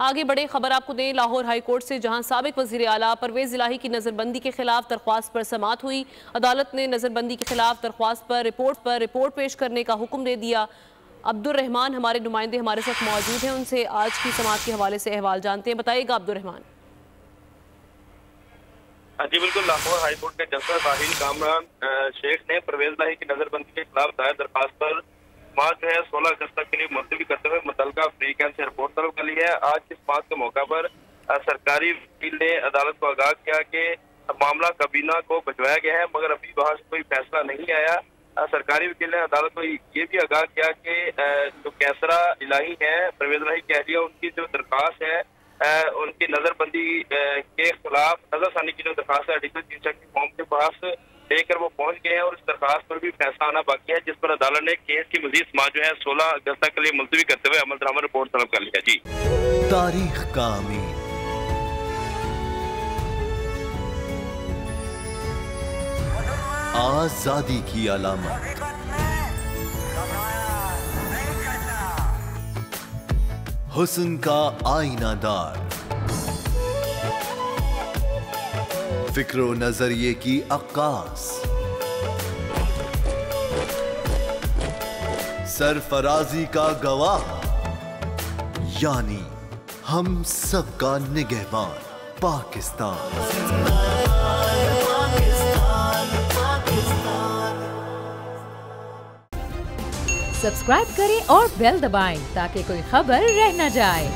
आगे बढ़े खबर आपको दें लाहौर हाई कोर्ट से, जहां साबिक वजीर आला परवेज इलाही की नजरबंदी के खिलाफ दरख्वास्त पर समाअत हुई। अदालत ने नजरबंदी के खिलाफ दरख्वास्त पर रिपोर्ट पेश करने का हुक्म दे दिया। अब्दुल रहमान हमारे नुमाइंदे हमारे साथ मौजूद हैं, उनसे आज की समाअत के हवाले से अहवाल जानते हैं। बताइएगा अब्दुल रहमान। जी बिल्कुल, लाहौर हाई कोर्ट के जज साहिल कामरान शेख ने परवेज इलाही की नजरबंदी के खिलाफ दायर दरख्वास्त पर समाअत जो है 16 अगस्त तक के लिए मुलतवी करते हुए मुतल्लिका फ्री कैंप से रिपोर्ट तलब कर ली है। आज की समाअत के मौका पर सरकारी वकील ने अदालत को आगाह किया कि मामला काबीना को भिजवाया गया है, मगर अभी वहां से कोई फैसला नहीं आया। सरकारी वकील ने अदालत को ये भी आगाह किया कि जो कैसरा इलाही है, परवेज इलाही की अहलिया, उनकी जो दरख्वास्त है उनकी नजरबंदी के खिलाफ नजरसानी की जो दरखास्त है एडिशनल चीफ सेक्रेटरी फॉर्म के पास लेकर वो पहुंच गए हैं और इस दरखास्त पर भी फैसला आना बाकी है, जिस पर अदालत ने केस की मजीद समाअत जो है 16 अगस्त तक के लिए मुलतवी करते हुए अमल दरामद रिपोर्ट तलब कर लिया। जी, तारीख का अमीन, आजादी की अलामत, हुस्न का आईनादार, फिक्रो नजरिए की अक्कास, सरफराजी का गवाह, यानी हम सबका निगहबान पाकिस्तान। सब्सक्राइब करें और बेल दबाएं ताकि कोई खबर रह न जाए।